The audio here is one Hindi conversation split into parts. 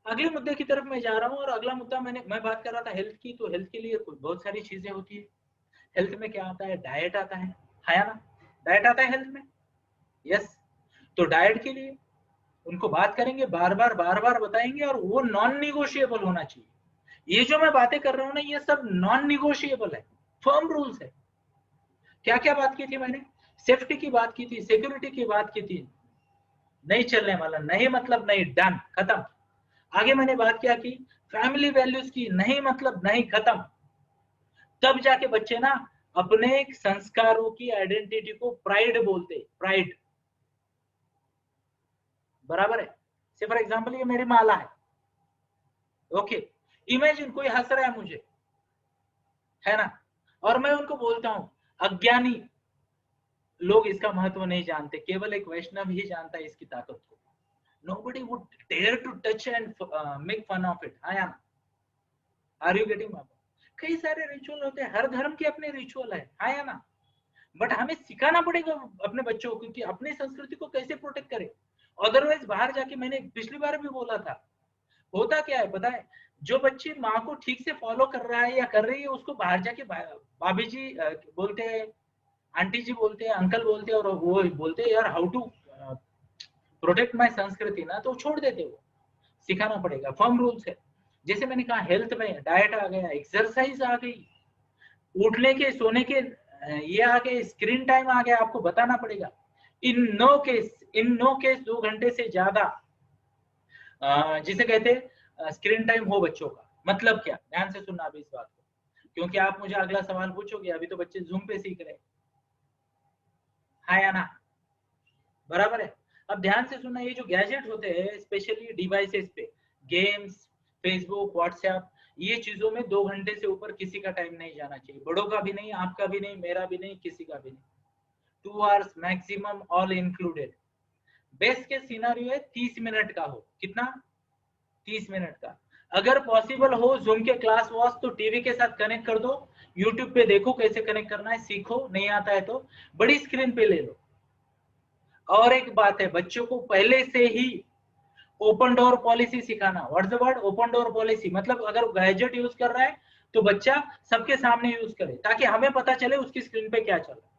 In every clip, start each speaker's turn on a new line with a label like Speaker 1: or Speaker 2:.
Speaker 1: अगले मुद्दे की तरफ मैं जा रहा हूँ, और अगला मुद्दा मैं बात कर रहा था हेल्थ की। तो हेल्थ के लिए बहुत सारी चीजें होती है। हेल्थ में क्या आता है? डाइट आता है ना? डाइट आता है हेल्थ में। यस। तो डाइट के लिए उनको बात करेंगे, बार बार बताएंगे, और वो नॉन निगोशिएबल होना चाहिए। ये जो मैं बातें कर रहा हूँ ना, ये सब नॉन निगोशिएबल है, फर्म रूल्स है। क्या क्या बात की थी मैंने? सेफ्टी की बात की थी, सिक्योरिटी की बात की थी। नहीं चलने वाला, नहीं मतलब नहीं, डन, खत्म। आगे मैंने बात क्या की? फैमिली वैल्यूज की, नहीं मतलब नहीं, खत्म। तब जाके बच्चे ना अपने संस्कारों की आइडेंटिटी को प्राइड बोलते, प्राइड। बराबर है? से फॉर एग्जाम्पल ये मेरी माला है। ओके। इमेजिन कोई हंस रहा है मुझे, है ना? और मैं उनको बोलता हूं, अज्ञानी लोग इसका महत्व नहीं जानते, केवल एक वैष्णव ही जानता है इसकी ताकत को। nobody would dare to touch and make fun of it, हाँ या ना? Are you getting? कई सारे रिचुअल होते हैं, हर धर्म के अपने रिचुअल है, हाँ या ना? बट हमें सिखाना पड़ेगा अपने बच्चों को कि अपनी संस्कृति को कैसे प्रोटेक्ट करें। अदरवाइज बाहर जाके, मैंने पिछली बार भी बोला था, होता क्या है पता है? जो बच्ची माँ को ठीक से फॉलो कर रहा है या कर रही है, उसको बाहर जाके भाभी जी बोलते हैं, आंटी जी बोलते हैं, अंकल बोलते हैं, और वो बोलते हैं यार हाउ टू प्रोटेक्ट माय संस्कृति ना, तो छोड़ देते वो। सिखाना पड़ेगा, फर्म रूल्स है। जैसे मैंने कहा हेल्थ में डाइट आ गया, एक्सरसाइज आ गई, उठने के सोने के ये आ गए, स्क्रीन टाइम आ गया, आपको बताना पड़ेगा। इन नो केस 2 घंटे से ज्यादा जिसे कहते हैं स्क्रीन टाइम हो बच्चों का, मतलब क्या? ध्यान से सुनना अभी इस बात को, क्योंकि आप मुझे अगला सवाल पूछोगे। अभी तो बच्चे जूम पे सीख रहे हैं, हाँ या ना? बराबर है? अब ध्यान से सुनना, ये जो गैजेट होते हैं स्पेशली डिवाइसेस पे, गेम्स, फेसबुक, व्हाट्सएप, ये चीजों में 2 घंटे से ऊपर किसी का टाइम नहीं जाना चाहिए, बड़ों का भी नहीं, आपका भी नहीं, मेरा भी नहीं, किसी का भी नहीं। 2 hours maximum, all included. Best के सिनारियो है 30 मिनट का हो, कितना? 30 मिनट का। अगर पॉसिबल हो जूम के क्लास वॉस, तो टीवी के साथ कनेक्ट कर दो, यूट्यूब पे देखो कैसे कनेक्ट करना है, सीखो, नहीं आता है तो बड़ी स्क्रीन पे ले लो। और एक बात है, बच्चों को पहले से ही ओपन डोर पॉलिसी सिखाना। What's the word? Open door policy. मतलब अगर गैजेट यूज कर रहा है तो बच्चा सबके सामने यूज करे, ताकि हमें पता चले उसकी स्क्रीन पे क्या चल रहा है।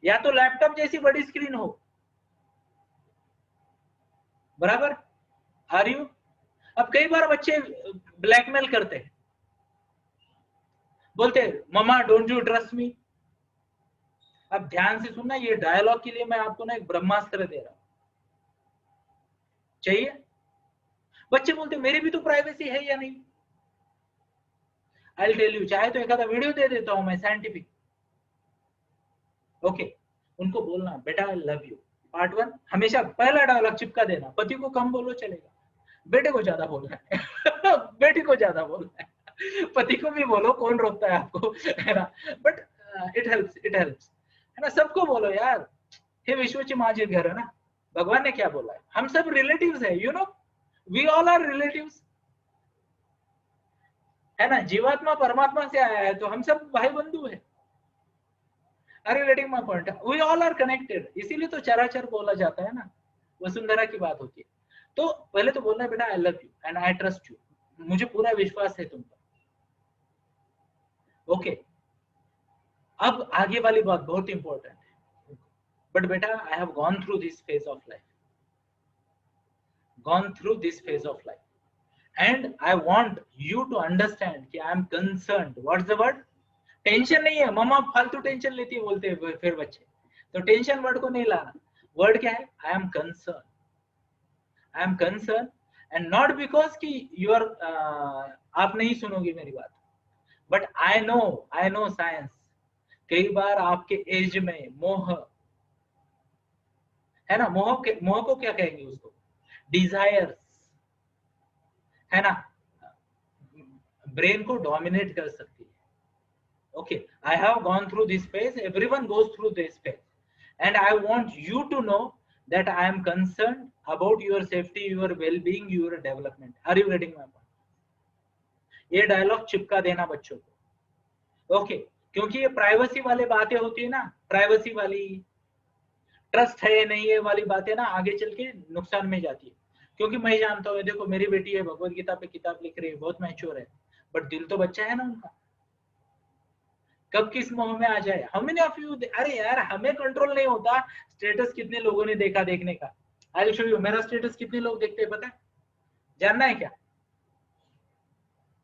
Speaker 1: या तो लैपटॉप जैसी बड़ी स्क्रीन हो, बराबर? Are you? अब कई बार बच्चे ब्लैकमेल करते हैं, बोलते हैं mama don't you trust me. अब ध्यान से सुनना, ये डायलॉग के लिए मैं आपको ना एक ब्रह्मास्त्र दे रहा हूं, चाहिए? बच्चे बोलते मेरी भी तो प्राइवेसी है या नहीं? आई टेल यू, चाहे तो एक आधा वीडियो दे देता हूं मैं साइंटिफिक। ओके। उनको बोलना बेटा आई लव यू, पार्ट 1। हमेशा पहला डायलॉग चिपका देना, पति को कम बोलो चलेगा, बेटे को ज्यादा बोलना है बेटी को ज्यादा बोलना है, पति को भी बोलो, कौन रोकता है आपको, है ना? But it helps, it helps, है ना? सबको बोलो यार, हे विश्वची माझे घर, है ना? भगवान ने क्या बोला है? हम सब रिलेटिव्स है, you know, we all are relatives, है ना? जीवात्मा परमात्मा से आया है, तो हम सब भाई बंधु है। अरे getting my point, we all are connected, इसीलिए तो चराचर बोला जाता है ना, वसुंधरा की बात होती है। तो पहले तो बोलना है बेटा I love you and I trust you, मुझे पूरा विश्वास है तुम पर। ओके। अब आगे वाली बात बहुत इंपॉर्टेंट है, बट बेटा I have gone through this phase of life, gone through this phase of life, and I want you to understand कि I am concerned. What's the word? Tension नहीं है, मम्मा फालतू टेंशन लेती है बोलते हैं फिर बच्चे, तो टेंशन वर्ड को नहीं लाना। वर्ड क्या है? I am concern, I am concern, and not because कि यू आर आप नहीं सुनोगे मेरी बात, बट आई नो साइंस। कई बार आपके एज में मोह, है ना? मोह को क्या कहेंगे उसको? डिजायर्स, है ना? ब्रेन को डोमिनेट कर सकती है। Okay, I have gone through this phase, everyone goes through this phase, and I want you to know that I am concerned about your safety, your well-being, your development. Are you getting my point? ये डायलॉग चिपका देना बच्चों को। ओके। क्योंकि ये प्राइवेसी वाले बातें होती है ना, प्राइवेसी वाली, ट्रस्ट है नहीं है वाली बातें ना आगे चल के नुकसान में जाती है। क्योंकि मैं जानता हूँ, देखो मेरी बेटी है, भगवत गीता पे किताब लिख रही है, बहुत मैच्योर है, बट दिल तो बच्चा है ना उनका। कब किस मोह में आ जाए, हम इन ऑफ यू, अरे यार हमें कंट्रोल नहीं होता स्टेटस कितने लोगों ने देखा देखने का। आई शो यू, मेरा स्टेटस कितने लोग देखते हैं पता है, जानना है क्या?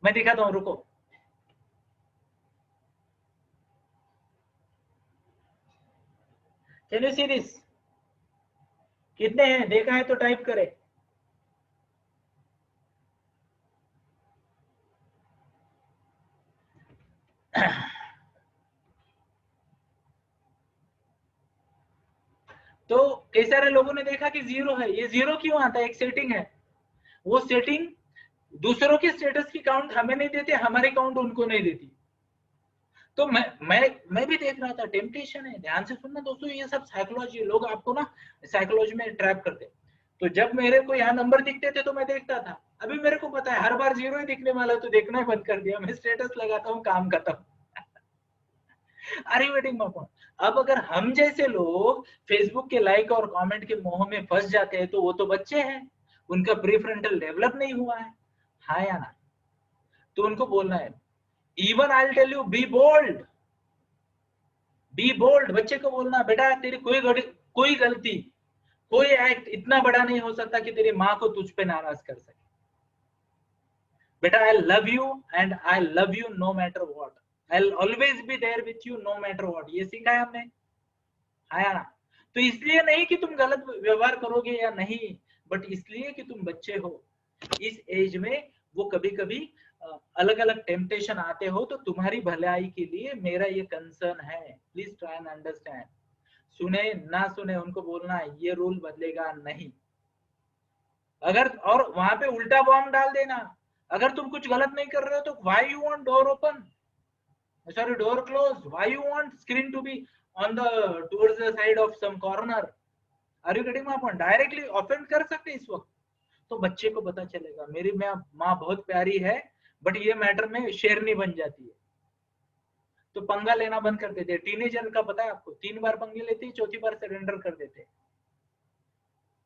Speaker 1: मैं दिखाता हूँ, रुको। Can you see this? कितने हैं, देखा है तो टाइप करे। तो कई सारे लोगों ने देखा कि जीरो है। ये जीरो क्यों आता है? एक सेटिंग है, वो सेटिंग दूसरों के स्टेटस की काउंट हमें नहीं देते, हमारी काउंट उनको नहीं देती। तो मैं भी देख रहा था, टेम्पटेशन है। ध्यान से सुनना दोस्तों, ये सब साइकोलॉजी, लोग आपको ना साइकोलॉजी में ट्रैप करते। तो जब मेरे को यहाँ नंबर दिखते थे तो मैं देखता था। अभी मेरे को पता है हर बार जीरो ही दिखने वाला, तो देखना ही बंद कर दिया। मैं स्टेटस लगाता हूँ, काम खत्म। Are you waiting my point? अब अगर हम जैसे लोग फेसबुक के लाइक और कमेंट के मोह में फंस जाते हैं, तो वो तो बच्चे हैं, उनका प्रीफ्रंटल डेवलप नहीं हुआ है, हाँ या ना? तो उनको बोलना है, even I tell you, be bold, be bold. बच्चे को बोलना, बेटा तेरी कोई गलती, कोई एक्ट इतना बड़ा नहीं हो सकता कि तेरी माँ को तुझ पे नाराज कर सके। बेटा I love you and I love you no matter what, I will always be there with you no matter what. ये सीखा है हमने, आया ना? तो इसलिए नहीं कि तुम गलत व्यवहार करोगे या नहीं, बट इसलिए कि तुम बच्चे हो। इस एज में वो कभी कभी अलग अलग टेम्पटेशन आते हो, तो तुम्हारी भलाई के लिए मेरा ये कंसर्न है, प्लीज ट्राई एंड अंडरस्टैंड। सुने ना सुने, उनको बोलना ये रूल बदलेगा नहीं। अगर और वहां पे उल्टा बॉम्ब डाल देना, अगर तुम कुछ गलत नहीं कर रहे हो तो why you want door open, sorry door closed, why you want screen to be on the towards the side of some corner? Are you getting my point? Directly offend कर सकते इस वक्त। तो बच्चे को पता चलेगा मेरी माँ बहुत प्यारी है, बट ये मैटर में शेरनी बन जाती है, तो पंगा लेना बंद कर देते हैं। टीनेजर का पता है आपको, 3 बार पंगे लेते हैं, चौथी बार सरेंडर कर देते हैं।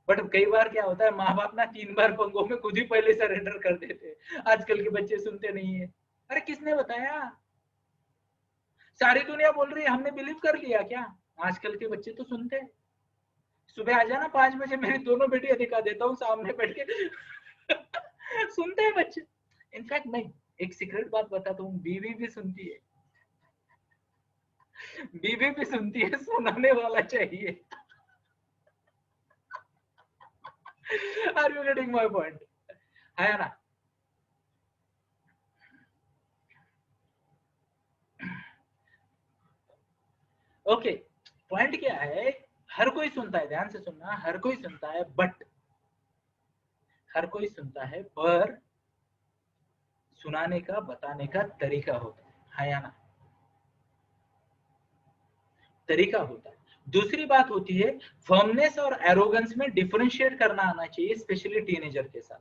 Speaker 1: बट कई बार क्या होता है, माँ बाप ना 3 बार पंगों में खुद ही पहले सरेंडर कर देते हैं। आजकल के बच्चे सुनते नहीं है। अरे किसने बताया? सारी दुनिया बोल रही है, हमने बिलीव कर लिया क्या? आजकल के बच्चे तो सुनते हैं। सुबह आ जाना 5 बजे, मेरी दोनों बेटियां दिखा देता हूँ सामने बैठ के। सुनते हैं बच्चे। इनफैक्ट मैं एक सीक्रेट बात बताता हूँ, बीवी भी सुनती है, बीवी भी सुनती है, सुनाने वाला चाहिए। Are you getting my point? है ना? ओके, पॉइंट क्या है, हर कोई सुनता है, ध्यान से सुनना, हर कोई सुनता है, बट हर कोई सुनता है, पर सुनाने का, बताने का तरीका होता है या ना? तरीका होता है। दूसरी बात होती है, फर्मनेस और एरोगेंस में डिफरेंशिएट करना आना चाहिए, स्पेशली टीनेजर के साथ,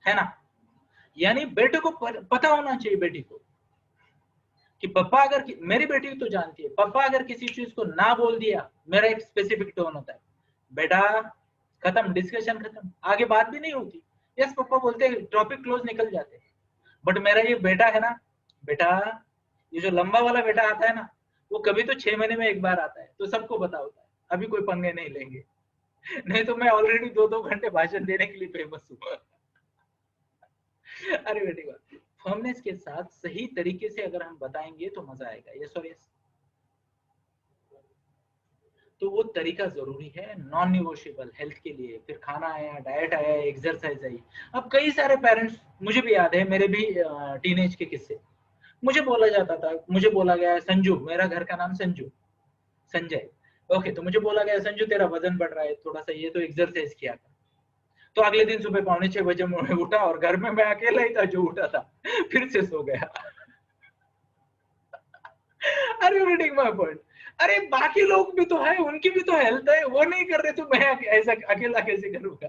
Speaker 1: है ना? यानी बेटे को पता होना चाहिए, बेटी को, कि पापा अगर, मेरी बेटी तो जानती है, पापा अगर किसी चीज को ना बोल दिया, मेरा एक स्पेसिफिक टोन होता है, बेटा खत्म, डिस्कशन खत्म, आगे बात भी नहीं होती। यस पापा बोलते हैं, टॉपिक क्लोज, निकल जाते हैं। बट मेरा ये बेटा है ना, बेटा, ये जो लंबा वाला बेटा आता है ना, वो कभी तो 6 महीने में एक बार आता है, तो सबको पता होता है, अभी कोई पंगे नहीं लेंगे। नहीं तो मैं ऑलरेडी 2-2 घंटे भाषण देने के लिए फेमस हूँ। अरे बेटी बात, फर्मनेस के साथ सही तरीके से अगर हम बताएंगे तो मजा आएगा। यस और यस, तो वो तरीका जरूरी है, नॉन निगोशिएबल हेल्थ के लिए। फिर खाना आया, डाइट आया, एक्सरसाइज आई। अब कई सारे पेरेंट्स, मुझे भी याद है, मेरे भी टीनेज के किस्से, मुझे बोला जाता था, मुझे बोला गया, संजू, मेरा घर का नाम संजू, संजय, ओके, तो मुझे बोला गया, संजू तेरा वजन बढ़ रहा है थोड़ा सा, ये तो एक्सरसाइज किया था। तो अगले दिन सुबह 5:45 बजे उठा, और घर में मैं अकेला ही था जो उठा था, फिर से सो गया। Are you reading my point? अरे बाकी लोग भी तो है, उनकी भी तो हेल्थ है, वो नहीं कर रहे तो मैं ऐसा अकेला कैसे करूंगा?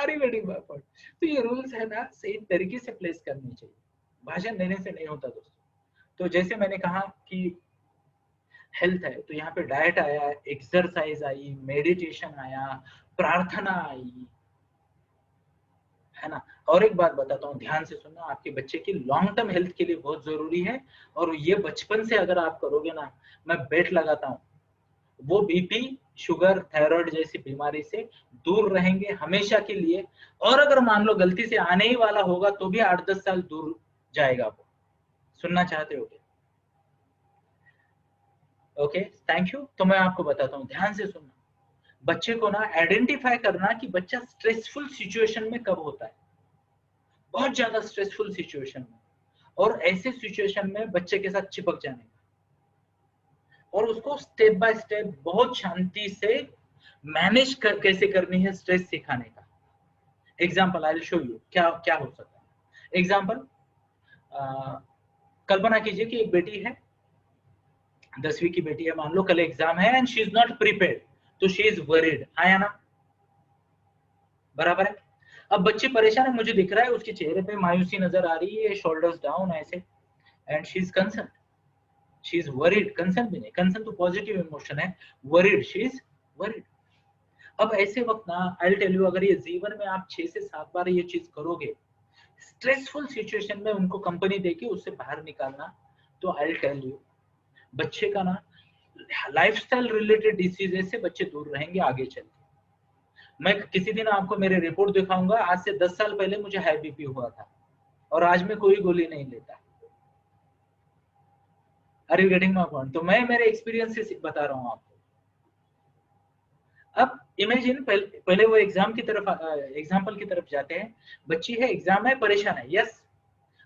Speaker 1: Are you reading my point? तो ये रूल्स है ना, सही तरीके से प्लेस करनी चाहिए, भाषण देने से नहीं होता दोस्तों। तो जैसे मैंने कहा कि हेल्थ है, तो यहाँ पे डाइट आया, एक्सरसाइज आई, मेडिटेशन आया, प्रार्थना आई, है ना। और एक बात बताता हूँ, ध्यान से सुनना, आपके बच्चे की लॉन्ग टर्म हेल्थ के लिए बहुत जरूरी है, और ये बचपन से अगर आप करोगे ना, मैं बेट लगाता हूँ वो बीपी, शुगर, थायराइड जैसी बीमारी से दूर रहेंगे हमेशा के लिए। और अगर मान लो गलती से आने ही वाला होगा तो भी 8-10 साल दूर जाएगा वो। सुनना चाहते हो? Okay, thank you. तो मैं आपको बताता हूँ, ध्यान से सुनना। बच्चे को ना आइडेंटिफाई करना कि बच्चा स्ट्रेसफुल सिचुएशन में कब होता है, बहुत ज्यादा स्ट्रेसफुल सिचुएशन में, और ऐसे सिचुएशन में बच्चे के साथ चिपक जाने का, और उसको स्टेप बाय स्टेप बहुत शांति से मैनेज कैसे करनी है स्ट्रेस सिखाने का। Example I will show you क्या क्या हो सकता है। एग्जाम्पल, कल्पना कीजिए कि एक बेटी है, 10वीं की बेटी है, मान लो कल एग्जाम है and she is not prepared, तो शी इज वरीड, आया ना, बराबर है। अब बच्चे परेशान है, मुझे दिख रहा है उसके चेहरे पे मायूसी नजर आ रही है, शोल्डर्स डाउन ऐसे, and she is concern, she is worried. Concern भी नहीं, कंसर्न तो पॉजिटिव इमोशन है, वरीड, शी इज वरीड। अब ऐसे वक्त ना आई टेल यू, अगर ये जीवन में आप 6 से 7 बार ये चीज करोगे, स्ट्रेसफुल सिचुएशन में उनको कंपनी देके उससे बाहर निकालना, तो आई टेल यू बच्चे का ना लाइफस्टाइल रिलेटेड डिसीजेस से बच्चे दूर रहेंगे आगे चल के। मैं किसी दिन आपको मेरे रिपोर्ट दिखाऊंगा, आज से 10 साल पहले मुझे हाई बीपी हुआ था और आज मैं कोई गोली नहीं लेता। Are you getting my point? तो मैं मेरे एक्सपीरियंस से बता रहा हूँ आपको। अब इमेजिन, पहले वो एग्जाम की तरफ, एग्जाम्पल की तरफ जाते हैं। बच्ची है, एग्जाम है, परेशान है, यस।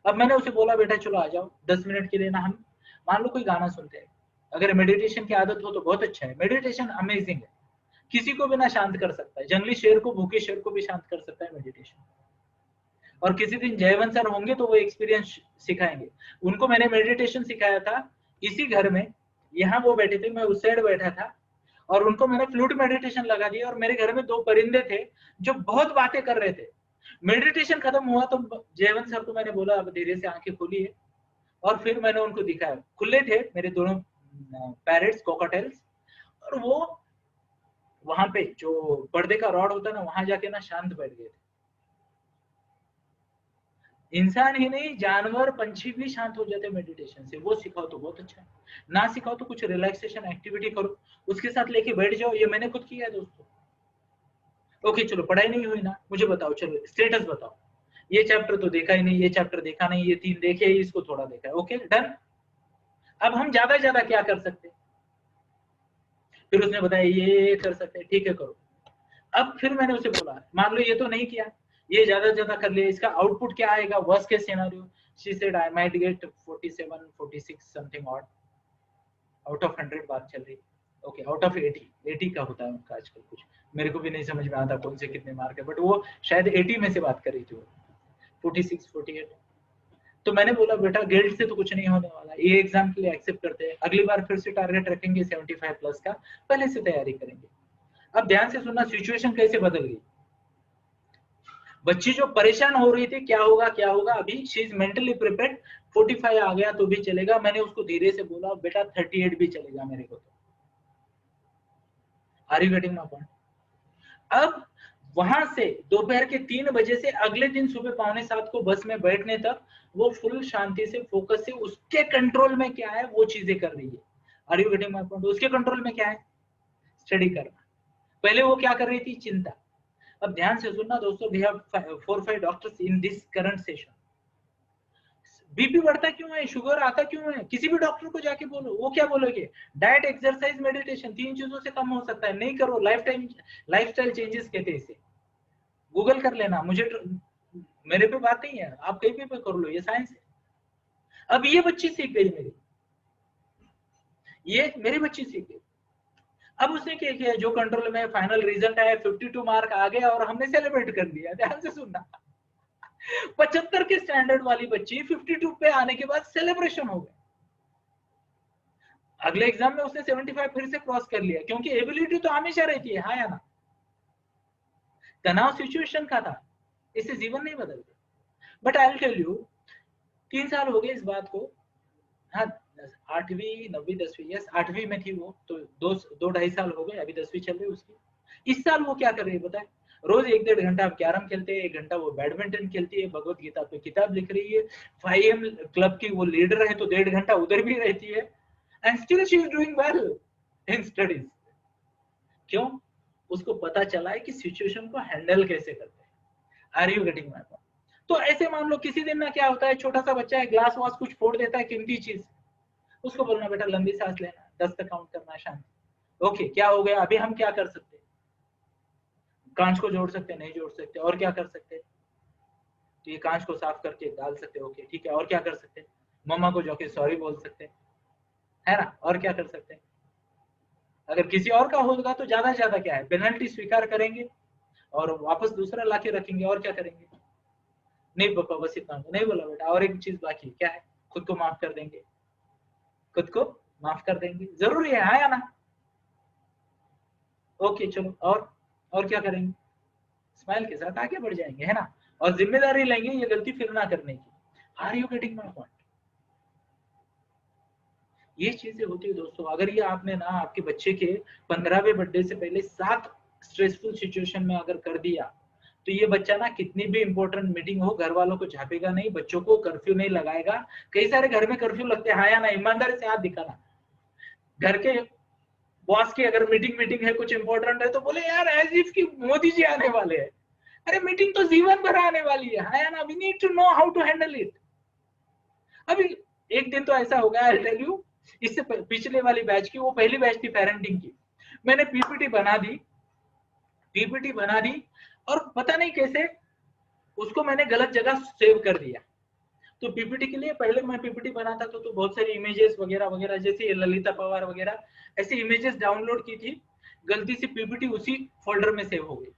Speaker 1: अब मैंने उसे बोला बेटा चलो आ जाओ 10 मिनट के लिए ना, हम मान लो कोई गाना सुनते हैं। अगर मेडिटेशन की आदत हो तो बहुत अच्छा है, मेडिटेशन अमेजिंग है, किसी को भी ना शांत कर सकता है, जंगली शेर को, भूखे शेर को भी शांत कर सकता है मेडिटेशन। और किसी दिन जयवंत सर होंगे तो वो एक्सपीरियंस सिखाएंगे। उनको मैंने मेडिटेशन सिखाया था इसी घर में, यहाँ वो बैठे थे, मैं उस साइड बैठा था, और उनको मैंने फ्लूट मेडिटेशन लगा दिया, और मेरे घर में 2 परिंदे थे जो बहुत बातें कर रहे थे। मेडिटेशन खत्म हुआ तो जयवंत सर को मैंने बोला अब धीरे से आंखें खोलिए, और फिर मैंने उनको दिखाया, खुले थे मेरे दोनों पैरेट्स, कोकाटेल्स, और वो वहां पे जो पर्दे का रॉड होता है ना, वहां जाके ना शांत बैठ गए थे। इंसान ही नहीं, जानवर, पंछी भी शांत हो जाते मेडिटेशन से। वो सिखाओ तो बहुत अच्छा है, ना सिखाओ तो कुछ रिलैक्सेशन एक्टिविटी करो, उसके साथ लेके बैठ जाओ। ये मैंने खुद किया है दोस्तों। ओके चलो, पढ़ाई नहीं हुई ना, मुझे बताओ, चलो स्टेटस बताओ, ये चैप्टर तो देखा ही नहीं, ये चैप्टर देखा नहीं, ये 3 देखे, इसको थोड़ा देखा है, ओके डन। अब हम ज्यादा ज्यादा क्या कर सकते हैं? फिर उसने बताया ये कर सकते हैं, ठीक है करो। अब फिर मैंने उसे बोला, मान लो ये तो नहीं किया, ये ज्यादा ज्यादा कर लिया, इसका आउटपुट क्या आएगा, worst case scenario. She said I might get 47 46 something odd, out of 100 बात चल रही। ओके, आउट ऑफ 80 का होता है उनका आजकल, कुछ मेरे को भी नहीं समझ में आता कौन से कितने मार्क है, बट वो शायद 80 में से बात कर रही थी वो, 46 48। तो मैंने बोला बेटा गिल्ड से तो कुछ नहीं होने वाला, ये एग्जाम के लिए एक्सेप्ट करते हैं, अगली बार फिर से टारगेट रखेंगे 75 प्लस का, पहले से तैयारी करेंगे। अब ध्यान से सुनना, सिचुएशन कैसे बदल गई। बच्ची जो परेशान हो रही थी क्या होगा क्या होगा, अभी शी इज मेंटली प्रिपेयर्ड, 45 आ गया तो भी चलेगा। मैंने उसको धीरे से बोला बेटा 38 भी चलेगा मेरे को तो। Are you getting my point? अब वहां से दोपहर के 3 बजे से अगले दिन सुबह 6:45 को बस में बैठने तक वो फुल शांति से, फोकस से, उसके कंट्रोल में क्या है वो चीजें कर रही है। Are you getting my point? उसके कंट्रोल में क्या है? स्टडी करना। पहले वो क्या कर रही थी? चिंता। अब ध्यान से सुनना दोस्तों, we have 4-5 doctors in this current session. BP बढ़ता क्यों है, शुगर आता क्यों है, किसी भी डॉक्टर को जाके बोलो, वो क्या बोलोगे? डाइट, एक्सरसाइज, मेडिटेशन, 3 चीजों से कम हो सकता है, नहीं करो, लाइफस्टाइल चेंजेस कहते हैं इसे। गूगल कर लेना, मुझे मेरे पे बात नहीं है, आप कहीं पे कर लो, ये साइंस है। अब ये बच्ची सीख गई मेरी, ये मेरी बच्ची सीख गई। अब उसने क्या किया, जो कंट्रोल में फाइनल रिजल्ट आया 52 मार्क आ गया और हमने सेलिब्रेट कर दिया। ध्यान से सुनना, 75 के स्टैंडर्ड वाली बच्ची 52 पे आने के बाद सेलिब्रेशन हो गया। अगले एग्जाम में उसने 75 फिर से क्रॉस कर लिया, क्योंकि एबिलिटी तो हमेशा रहती है, हाँ या ना। तनाव सिचुएशन का था, इससे जीवन नहीं बदलते। But I will tell you, 3 साल हो गए इस बात को। हाँ, 8वीं 9वीं 10वीं, यस 8वीं में थी वो, तो 2-2.5 साल हो गए, अभी 10वीं चल रही उसकी। इस साल वो क्या कर रही है बताए, रोज 1-1.5 घंटा कैरम खेलते हैं, 1 घंटा वो बैडमिंटन खेलती है, भगवत गीता पे किताब लिख रही है, 5am क्लब की वो लीडर है तो 1.5 घंटा उधर भी रहती है, and still she is doing well in studies. क्यों? उसको पता चला है कि सिचुएशन को हैंडल कैसे करते हैं। Are you getting my point? तो ऐसे मान लो किसी दिन ना क्या होता है, छोटा सा बच्चा है, ग्लास वास कुछ फोड़ देता है कीमती चीज, उसको बोलना बेटा लंबी सांस लेना, 10 तक काउंट करना, शांति। ओके, क्या हो गया? अभी हम क्या कर सकते हैं? कांच को जोड़ सकते, नहीं जोड़ सकते, और क्या कर सकते? तो ये कांच को साफ करके डाल सकते, ओके ठीक है, और क्या कर सकते? मम्मा को जाके सॉरी बोल सकते, है ना, और क्या कर सकते? अगर किसी और का होगा तो ज्यादा से ज्यादा क्या है, पेनल्टी स्वीकार करेंगे और वापस दूसरा लाके रखेंगे, और क्या करेंगे? नहीं पापा बस इतना नहीं बोला बेटा, और एक चीज बाकी क्या है, खुद को माफ कर देंगे, खुद को माफ कर देंगे, जरूरी है, हाँ या ना? ओके चलो, और क्या करेंगे? स्माइल के साथ आगे बढ़ जाएंगे, है ना, और जिम्मेदारी लेंगे ये गलती फिर ना करने की। Are you getting my point? ये चीजें होती है दोस्तों। अगर ये आपने ना आपके बच्चे के 15वें बर्थडे से पहले 7 स्ट्रेसफुल सिचुएशन में अगर कर दिया, तो ये बच्चा ना कितनी भी इंपॉर्टेंट मीटिंग हो घर वालों को झापेगा नहीं, बच्चों को कर्फ्यू नहीं लगाएगा। कई सारे घर में कर्फ्यू लगते हैं, हाँ या ना? ईमानदारी से हाथ दिखाना। घर के बॉस की अगर मीटिंग है, कुछ इंपॉर्टेंट है, तो बोले यार एज इफ कि मोदी जी आने वाले हैं। अरे मीटिंग तो जीवन भर आने वाली है, हाँ या ना? We need to know how to handle it. अभी एक दिन तो ऐसा हो गया, आई टेल यू, इससे पिछले वाली बैच की, वो पहली बैच थी पेरेंटिंग की, मैंने पीपीटी बना दी और पता नहीं कैसे उसको मैंने गलत जगह सेव कर दिया। तो पीपीटी के लिए पहले मैं पीपीटी बनाता था तो बहुत सारी इमेजेस वगैरह वगैरह, जैसे ललिता पवार वगैरह ऐसी इमेजेस डाउनलोड की थी, गलती से पीपीटी उसी फोल्डर में सेव हो गई।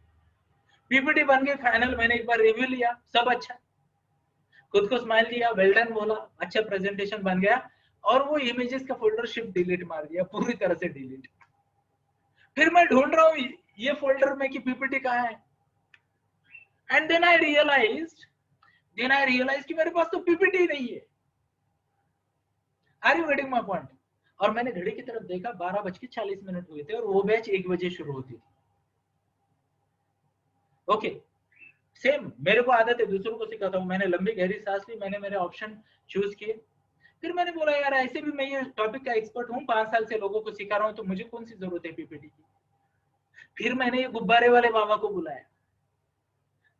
Speaker 1: पीपीटी बन गई फाइनल, मैंने एक बार रिव्यू लिया, सब अच्छा, खुद को स्माइल दिया, वेल डन बोला, अच्छा प्रेजेंटेशन बन गया, और वो इमेजेस का फोल्डर शिफ्ट डिलीट मार दिया, पूरी तरह से डिलीट। फिर मैं ढूंढ रहा हूँ ये फोल्डर में कि पीपीटी कहाँ है, एंड देन आई रियलाइज कि मेरे पास तो पीपीटी नहीं है। Are you getting my point? और मैंने घड़ी की तरफ देखा, 12:40 हुए थे और वो बैच 1 बजे शुरू होती थी। ओके, सेम मेरे को आदत है दूसरों को सिखाता हूँ, मैंने लंबी गहरी सांस ली, मैंने मेरे ऑप्शन चूज किए, फिर मैंने बोला यार ऐसे भी मैं ये टॉपिक का एक्सपर्ट हूँ, 5 साल से लोगों को सिखा रहा हूँ, तो मुझे कौन सी जरूरत है पीपीटी की। फिर मैंने ये गुब्बारे वाले बाबा को बुलाया।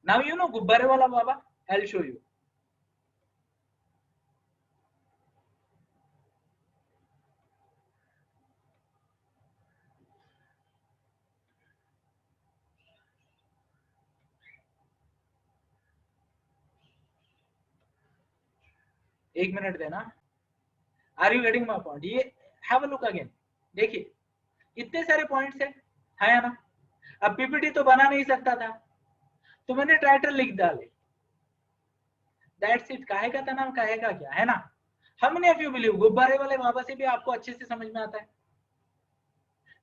Speaker 1: नाउ यू नो गुब्बारे वाला बाबा, आई विल शो यू। एक मिनट देना। Are you getting my point? ये हैव अ लुक अगेन, देखिए इतने सारे पॉइंट्स है या ना? अब पीपीटी तो बना नहीं सकता था, तो मैंने टाइटल लिख डाले, दैट्स इट, काहे का था नाम, काहे का क्या, है ना? हमने इफ यू बिलीव गुब्बारे वाले बाबा से भी आपको अच्छे से समझ में आता है।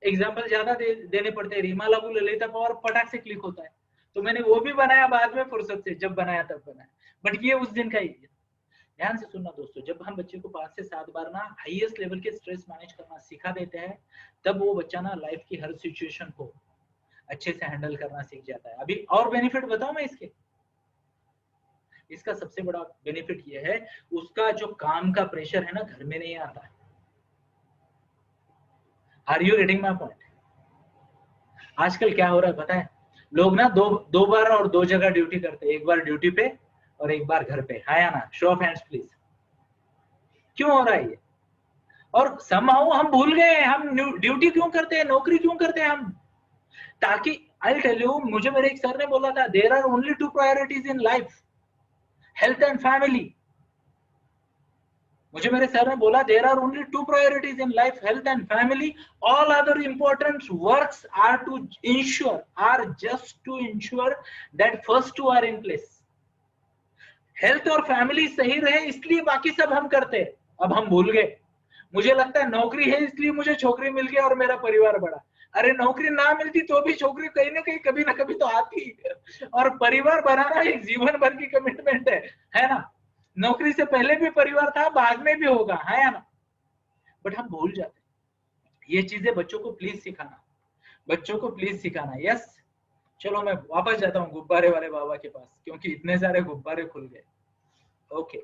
Speaker 1: एग्जाम्पल ज्यादा देने पड़ते हैं, रीमा लागू ललिता पवार पटाख से क्लिक होता है, तो मैंने वो भी बनाया बाद में फुर्सत से, जब बनाया तब बनाया, बट ये उस दिन का ही। ध्यान से सुनना दोस्तों, जब हम बच्चे को 5 से 7 बार ना हाईएस्ट लेवल के स्ट्रेस मैनेज करना सिखा देते हैं, तब वो बच्चा ना लाइफ की हर सिचुएशन को अच्छे से हैंडल करना सीख जाता है। अभी और बेनिफिट बताऊं मैं इसके? इसका सबसे बड़ा बेनिफिट ये है, उसका जो काम का प्रेशर है ना घर में नहीं आता है। Are you getting my point? आजकल क्या हो रहा है पता है, लोग ना दो बार और 2 जगह ड्यूटी करते हैं, एक बार ड्यूटी पे और एक बार घर पे, है या ना? Show off hands please. क्यों हो रहा है ये? और समहाउ हम भूल गए हम ड्यूटी क्यों करते हैं, नौकरी क्यों करते हैं हम, ताकि आई टेल यू, मुझे मेरे एक सर ने बोला था, there are only 2 priorities in life, health and family. मुझे मेरे सर ने बोला, there are only 2 priorities in life, health and family, all other important works are to ensure, or just to ensure that first 2 are in place. Health और फैमिली सही रहे इसलिए बाकी सब हम करते हैं, अब हम भूल गए। मुझे लगता है नौकरी है इसलिए मुझे छोकरी मिल गई और मेरा परिवार बढ़ा। अरे नौकरी ना मिलती तो भी छोकरी कहीं ना कहीं कभी ना कभी तो आती, और परिवार बनाना एक जीवन भर की कमिटमेंट है ना? नौकरी से पहले भी परिवार था, बाद में भी होगा, है ना? बट हम भूल जाते हैं। ये चीजें बच्चों को प्लीज सिखाना। बच्चों को प्लीज सिखाना। यस, चलो मैं वापस जाता हूँ गुब्बारे वाले बाबा के पास, क्योंकि इतने सारे गुब्बारे खुल गए। ओके,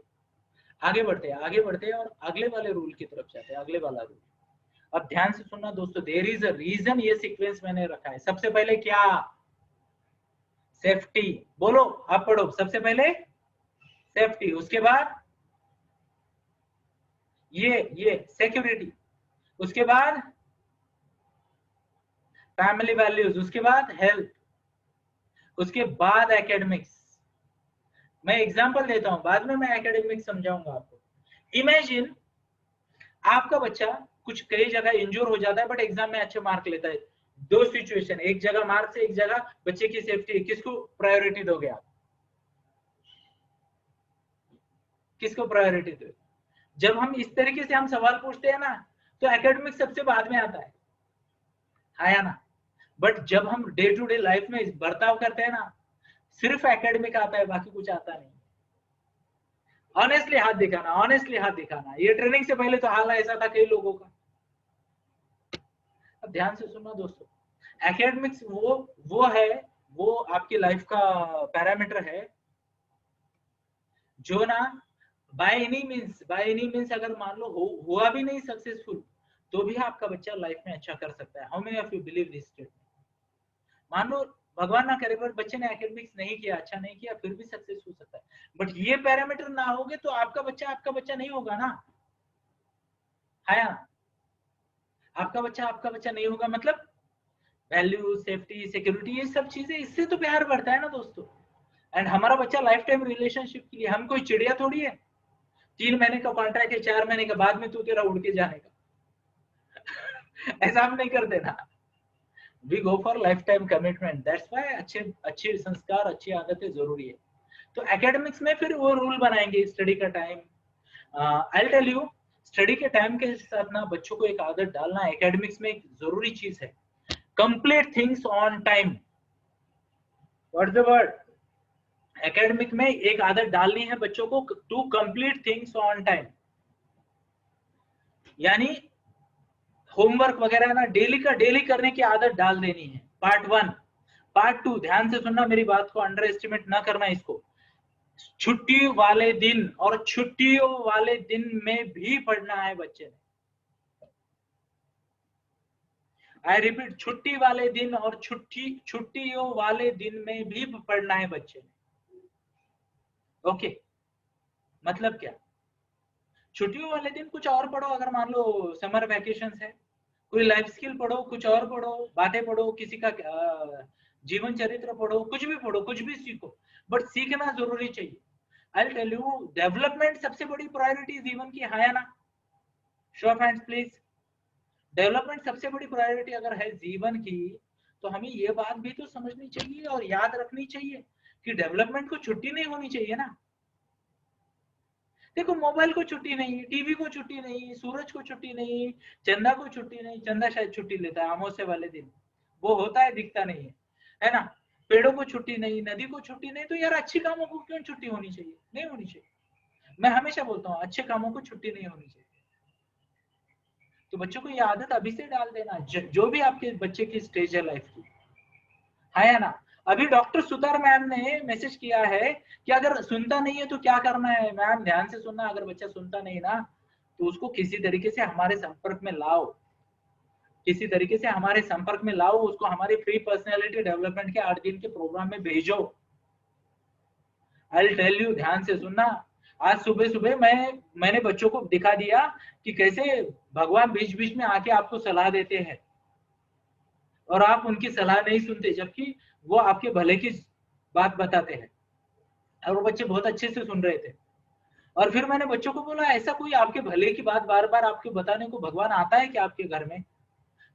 Speaker 1: आगे बढ़ते हैं, आगे बढ़ते हैं और अगले वाले रूल की तरफ जाते हैं। अगले वाला रूल, अब ध्यान से सुनना दोस्तों, देयर इज अ रीजन ये सीक्वेंस मैंने रखा है। सबसे पहले क्या? सेफ्टी। बोलो, आप पढ़ो। सबसे पहले सेफ्टी, उसके बाद ये सिक्योरिटी, उसके बाद फैमिली वैल्यूज, उसके बाद हेल्थ, उसके बाद एकेडमिक्स। मैं एग्जांपल देता हूं, बाद में मैं एकेडमिक्स समझाऊंगा आपको। इमेजिन आपका बच्चा कुछ कई जगह इंजोर हो जाता है बट एग्जाम में अच्छे मार्क लेता है। दो सिचुएशन, एक जगह मार्क्स, एक जगह बच्चे की सेफ्टी, किसको प्रायोरिटी दोगे आप? किसको प्रायोरिटी दोगे? जब हम इस तरीके से हम सवाल पूछते हैं ना, तो एकेडमिक सबसे बाद में आता है या ना? बट जब हम डे टू डे लाइफ में बर्ताव करते हैं ना, सिर्फ एकेडमिक आता है, बाकी कुछ आता नहीं। ऑनेस्टली हाथ दिखाना, ऑनेस्टली हाथ दिखाना। ये ट्रेनिंग से पहले तो हाल ऐसा था कई लोगों का। अब ध्यान से सुनना दोस्तों, एकेडमिक्स वो है, वो आपकी लाइफ का पैरामीटर है जो ना बाय एनी मीन्स अगर मान लो हुआ भी नहीं सक्सेसफुल, तो भी आपका बच्चा लाइफ में अच्छा कर सकता है। How many of you believe this statement? मान लो भगवान ना करे पर बच्चे ने एकेडमिक्स नहीं किया, अच्छा नहीं किया, फिर भी सक्सेस हो सकता है। बट ये पैरामीटर ना होगे तो आपका बच्चा नहीं होगा ना, है ना? आपका बच्चा नहीं होगा, मतलब वैल्यू, सेफ्टी, सिक्योरिटी, ये सब चीजें, इससे तो प्यार बढ़ता है ना दोस्तों। एंड हमारा बच्चा लाइफ टाइम रिलेशनशिप के लिए, हम कोई चिड़िया थोड़ी है 3 महीने का कॉन्ट्रैक्ट है, 4 महीने के बाद में तू तेरा उड़ के जाने का। ऐसा हम नहीं करते ना। We go for lifetime commitment, that's why अच्छे अच्छे संस्कार, अच्छी आदतें जरूरी है। तो एकेडमिक्स में फिर वो रूल बनाएंगे स्टडी का time. I tell you, study के टाइम के साथ ना बच्चों को एक आदत डालना एकेडमिक्स में एक जरूरी चीज है। Complete things on time. What's the word? Academic में एक आदत डालनी है बच्चों को, to complete things on time. यानी होमवर्क वगैरह ना डेली का डेली करने की आदत डाल देनी है। पार्ट 1। पार्ट 2, ध्यान से सुनना मेरी बात को, अंडर एस्टिमेट ना करना इसको। छुट्टी वाले दिन और छुट्टियों वाले दिन में भी पढ़ना है बच्चे ने। आई रिपीट, छुट्टी वाले दिन और छुट्टियों वाले दिन में भी पढ़ना है बच्चे ने। ओके, मतलब क्या? छुट्टियों वाले दिन कुछ और पढ़ो, अगर मान लो समर वैकेशन है, कोई लाइफ स्किल पढ़ो, कुछ और पढ़ो, बातें पढ़ो, किसी का जीवन चरित्र पढ़ो, कुछ भी पढ़ो, कुछ भी सीखो, बट सीखना जरूरी चाहिए। आई टेल यू, डेवलपमेंट सबसे बड़ी प्रायोरिटी जीवन की है ना? Show off hands please. Development सबसे बड़ी प्रायोरिटी अगर है जीवन की, तो हमें ये बात भी तो समझनी चाहिए और याद रखनी चाहिए कि डेवलपमेंट को छुट्टी नहीं होनी चाहिए ना। देखो, मोबाइल को छुट्टी नहीं, टीवी को छुट्टी नहीं, सूरज को छुट्टी नहीं, चंदा को छुट्टी नहीं। चंदा शायद छुट्टी लेता है अमावस्या वाले दिन, वो होता है, दिखता नहीं है ना? पेड़ों को छुट्टी नहीं, नदी को छुट्टी नहीं, तो यार अच्छे कामों को क्यों छुट्टी होनी चाहिए? नहीं होनी चाहिए। मैं हमेशा बोलता हूँ अच्छे कामों को छुट्टी नहीं होनी चाहिए। तो बच्चों को ये आदत अभी से डाल देना, जो भी आपके बच्चे की स्टेज है लाइफ की, है ना? अभी डॉक्टर सुतार मैम ने मैसेज किया है कि अगर सुनता नहीं है तो क्या करना है। मैम ध्यान से सुनना, अगर बच्चा सुनता नहीं ना, तो उसको किसी तरीके से हमारे संपर्क में लाओ, किसी तरीके से हमारे संपर्क में लाओ, उसको हमारे फ्री पर्सनैलिटी डेवलपमेंट के 8 दिन के प्रोग्राम में भेजो। आई टेल यू, ध्यान से सुनना। आज सुबह सुबह मैंने बच्चों को दिखा दिया कि कैसे भगवान बीच बीच में आके आपको सलाह देते हैं और आप उनकी सलाह नहीं सुनते, जबकि वो आपके भले की बात बताते हैं। और वो बच्चे बहुत अच्छे से सुन रहे थे। और फिर मैंने बच्चों को बोला, ऐसा कोई आपके भले की बात बार बार आपको बताने को भगवान आता है क्या आपके घर में?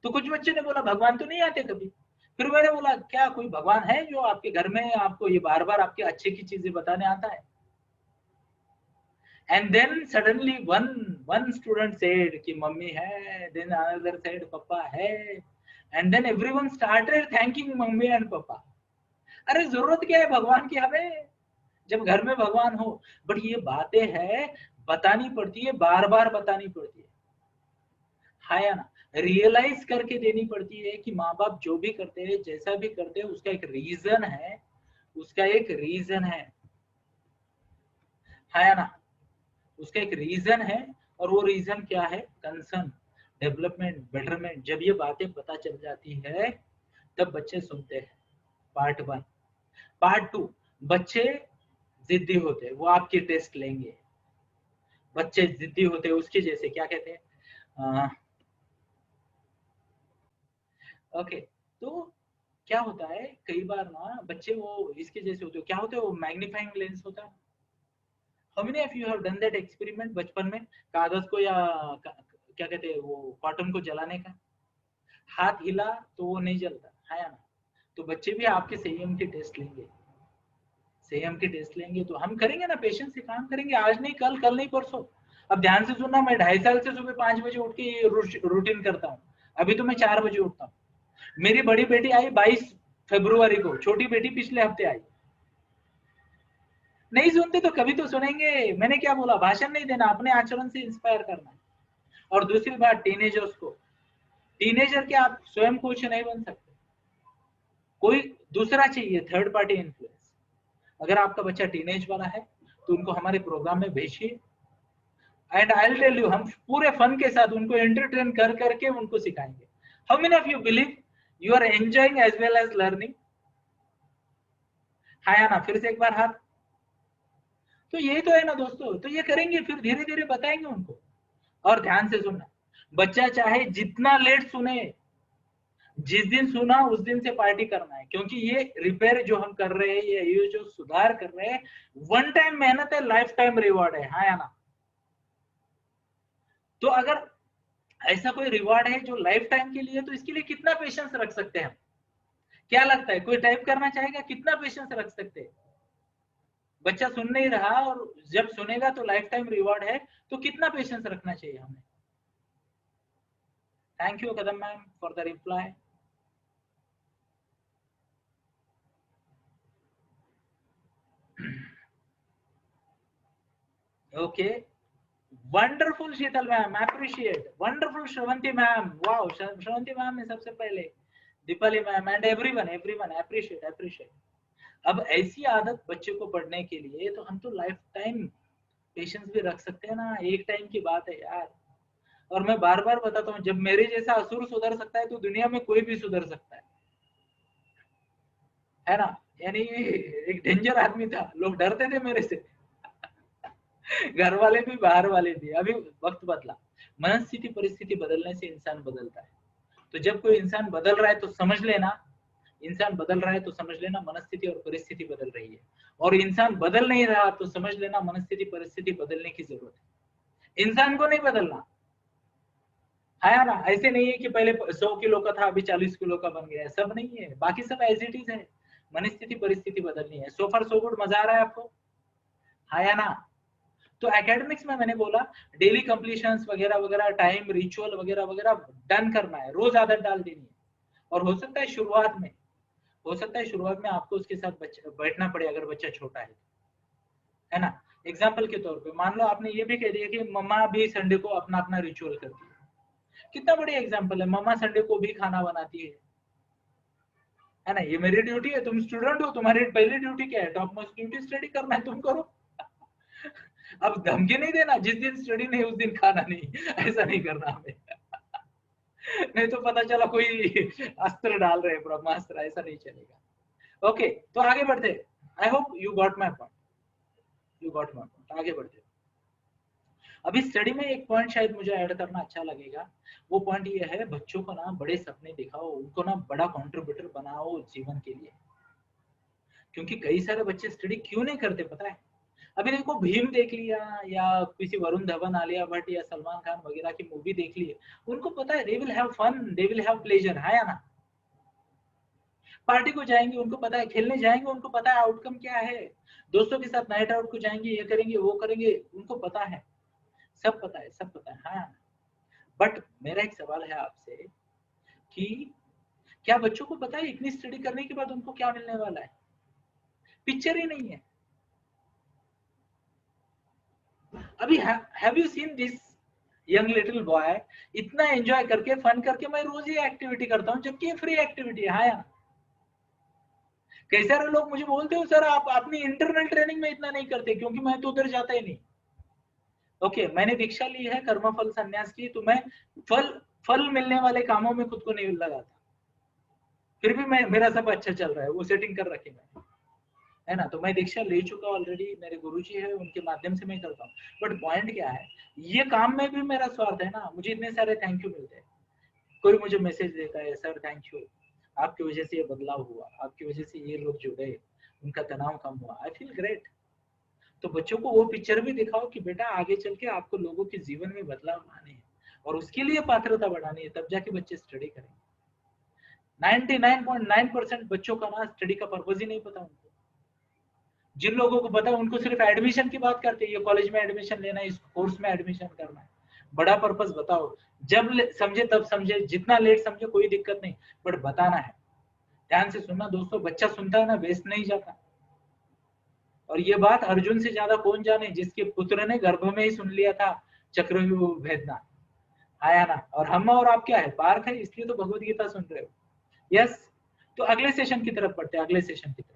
Speaker 1: तो कुछ बच्चे ने बोला, भगवान तो नहीं आते कभी। फिर मैंने बोला, क्या कोई भगवान है जो आपके घर में आपको ये बार बार आपके अच्छे की चीजें बताने आता है? And then suddenly one student said कि मम्मी है, देन अनदर सेड पापा है, and then everyone started thanking mummy and papa. अरे जरूरत क्या है भगवान की हमें, जब घर में भगवान हो? बट ये बातें हैं, बतानी पड़ती है, बार बार बतानी पड़ती है। हाँ या ना, रियलाइज करके देनी पड़ती है कि माँ बाप जो भी करते हैं, जैसा भी करते हैं, उसका एक रीजन है, उसका एक रीजन है। हाँ या ना, उसका एक रीजन है, और वो रीजन क्या है? Concern, development, betterment. जब ये बातें पता चल जाती है तब बच्चे सुनते हैं। पार्ट 1। पार्ट 2, बच्चे जिद्दी होते हैं, वो आपकी टेस्ट लेंगे। बच्चे जिद्दी होते हैं, उसके जैसे क्या कहते हैं, ओके। तो क्या होता है, कई बार ना बच्चे वो इसके जैसे होते हैं, क्या होते हैं, वो मैग्नीफाइंग लेंस होता है। How many of you have done that experiment बचपन में, कागज को या क्या कहते हैं वो कॉटन को जलाने का? हाथ हिला तो वो नहीं जलता है या ना? तो बच्चे भी आपके संयम की टेस्ट लेंगे, संयम की टेस्ट लेंगे। तो हम करेंगे ना, पेशेंस से काम करेंगे, आज नहीं कल, कल नहीं परसों। अब ध्यान से सुनना, मैं 2.5 साल से सुबह 5 बजे उठ के ये रूटीन करता हूँ। अभी तो मैं 4 बजे उठता हूँ। मेरी बड़ी बेटी आई 22 फरवरी को, छोटी बेटी पिछले हफ्ते आई। नहीं सुनते तो कभी तो सुनेंगे। मैंने क्या बोला, भाषण नहीं देना, अपने आचरण से इंस्पायर करना है। और दूसरी बात, टीनेजर्स को, टीनेजर के आप स्वयं कोच नहीं बन सकते, कोई दूसरा चाहिए, थर्ड पार्टी इन्फ्लुएंस। अगर आपका बच्चा टीनेज वाला है तो उनको हमारे प्रोग्राम में भेजिए, and I will tell you, हम पूरे फन के साथ उनको एंटरटेन कर करके उनको सिखाएंगे। How many of you believe you are enjoying as well as learning? हाँ या ना? फिर से एक बार हाथ। तो ये तो है ना दोस्तों, तो ये करेंगे, फिर धीरे धीरे बताएंगे उनको। और ध्यान से सुनना, बच्चा चाहे जितना लेट सुने, जिस दिन सुना उस दिन से पार्टी करना है, क्योंकि ये रिपेयर जो हम कर रहे हैं, ये जो सुधार कर रहे हैं, वन टाइम मेहनत है, लाइफ टाइम रिवॉर्ड है। हाँ या ना? तो अगर ऐसा कोई रिवॉर्ड है जो लाइफ टाइम के लिए, तो इसके लिए कितना पेशेंस रख सकते हैं हम? क्या लगता है, कोई टाइप करना चाहेगा, कितना पेशेंस रख सकते हैं? बच्चा सुन नहीं रहा, और जब सुनेगा तो लाइफ टाइम रिवॉर्ड है, तो कितना पेशेंस रखना चाहिए हमें? Thank you Kadam ma'am for the reply. Okay, wonderful Sheetal ma'am, appreciate. Wonderful Shravanti ma'am, wow, Shravanti ma'am ने सबसे पहले, Deepali ma'am and everyone, everyone appreciate, appreciate. अब ऐसी आदत बच्चे को पढ़ने के लिए, तो हम तो लाइफ टाइम पेशेंस भी रख सकते हैं ना, एक टाइम की बात है यार। और मैं बार बार बताता हूँ, जब मेरे जैसा असुर सुधर सकता है तो दुनिया में कोई भी सुधर सकता है ना? यानी एक डेंजर आदमी था, लोग डरते थे मेरे से, घर वाले भी बाहर वाले भी। अभी वक्त बदला, मनस्थिति परिस्थिति बदलने से इंसान बदलता है। तो जब कोई इंसान बदल रहा है तो समझ लेना, इंसान बदल रहा है तो समझ लेना मनस्थिति और परिस्थिति बदल रही है। और इंसान बदल नहीं रहा तो समझ लेना मनस्थिति परिस्थिति बदलने की जरूरत है। इंसान को नहीं बदलना है ना? ऐसे नहीं है कि पहले 100 किलो का था, अभी 40 किलो का बन गया है, सब नहीं है, बाकी सब एज इट इज है। मनस्थिति परिस्थिति बदलनी है। सो फार सो गुड, मजा आ रहा है आपको? हाँ या ना? तो एकेडमिक्स में मैंने बोला, डेली कंप्लीशंस वगैरह वगैरह, टाइम रिचुअल वगैरह वगैरह डन करना है, रोज आदत डाल देनी है। और हो सकता है शुरुआत में, हो सकता है शुरुआत में आपको उसके साथ बैठना पड़े, अगर बच्चा छोटा है ना? एग्जाम्पल के तौर पे मान लो आपने ये भी कह दिया कि मम्मा भी संडे को अपना अपना रिचुअल करती है। कितना बढ़िया एग्जाम्पल है, मम्मा संडे को भी खाना बनाती है ना? ये मेरी ड्यूटी है, तुम स्टूडेंट हो, तुम्हारी पहली ड्यूटी क्या है? टॉप मोस्ट ड्यूटी स्टडी करना है, तुम करो। अब धमकी नहीं देना, जिस दिन स्टडी नहीं उस दिन खाना नहीं, ऐसा नहीं करना हमें। नहीं तो पता चला कोई अस्त्र डाल रहे हैं, ब्रह्मास्त्र, ऐसा नहीं चलेगा। ओके, तो आगे बढ़ते। I hope you got my point, you got my point. आगे बढ़ते। अभी स्टडी में एक पॉइंट शायद मुझे ऐड करना अच्छा लगेगा। वो पॉइंट ये है, बच्चों को ना बड़े सपने दिखाओ, उनको ना बड़ा कंट्रीब्यूटर बनाओ जीवन के लिए। क्योंकि कई सारे बच्चे स्टडी क्यों नहीं करते पता है? अभी देखो, भीम देख लिया, या किसी वरुण धवन, आलिया भट्ट या सलमान खान वगैरह की मूवी देख ली, उनको पता है they will have fun, they will have pleasure, है या ना? पार्टी को जाएंगे, उनको पता है, खेलने जाएंगे, उनको पता है आउटकम क्या है, दोस्तों के साथ नाइट आउट को जाएंगे, ये करेंगे वो करेंगे, उनको पता है, सब पता है, सब पता है। हाँ, बट मेरा एक सवाल है आपसे कि क्या बच्चों को पता है इतनी स्टडी करने के बाद उनको क्या मिलने वाला है? पिक्चर ही नहीं है। अभी have you seen this young little boy इतना एंजॉय करके फन करके मैं रोज ये एक्टिविटी करता हूँ, जबकि ये फ्री एक्टिविटी है। हाँ यार, कई सारे लोग मुझे बोलते हो सर आप अपनी इंटरनल ट्रेनिंग में इतना नहीं करते, क्योंकि मैं तो उधर जाता ही नहीं। ओके, मैंने दीक्षा ली है कर्म फल संन्यास की, तो मैं फल फल मिलने वाले कामों में खुद को नहीं लगाता, फिर भी मैं मेरा सब अच्छा चल रहा है, वो सेटिंग कर रखी मैंने, है ना। तो मैं दीक्षा ले चुका ऑलरेडी, मेरे गुरुजी है उनके माध्यम से मैं करता हूँ। बट पॉइंट क्या है, ये काम में भी मेरा स्वार्थ है ना, मुझे इतने सारे थैंक यू मिलते हैं, कोई मुझे मैसेज देता है सर थैंक यू, आपकी वजह से ये बदलाव हुआ, आपकी वजह से ये लोग जुड़े, उनका तनाव कम हुआ, आई फील ग्रेट। तो बच्चों को वो पिक्चर भी दिखाओ कि बेटा आगे चल के आपको लोगों के जीवन में बदलाव लाने हैं और उसके लिए पात्रता बढ़ानी है, तब जाके बच्चे स्टडी करेंगे। 99.9% बच्चों का ना स्टडी का पर्पज ही नहीं पता उनको। जिन लोगों को पता है उनको सिर्फ एडमिशन की बात करते हैं, ये कॉलेज में एडमिशन लेना है, इस कोर्स में एडमिशन करना है। बड़ा पर्पज बताओ, जब समझे तब समझे, जितना लेट समझे कोई दिक्कत नहीं, बट बताना है। ध्यान से सुनना दोस्तों, बच्चा सुनता है ना वेस्ट नहीं जाता। और ये बात अर्जुन से ज्यादा कौन जाने, जिसके पुत्र ने गर्भ में ही सुन लिया था चक्रव्यूह भेदना, आया ना। और हम और आप क्या है, पार्क है, इसलिए तो भगवत गीता सुन रहे हो। यस, तो अगले सेशन की तरफ बढ़ते हैं, अगले सेशन की तरफ।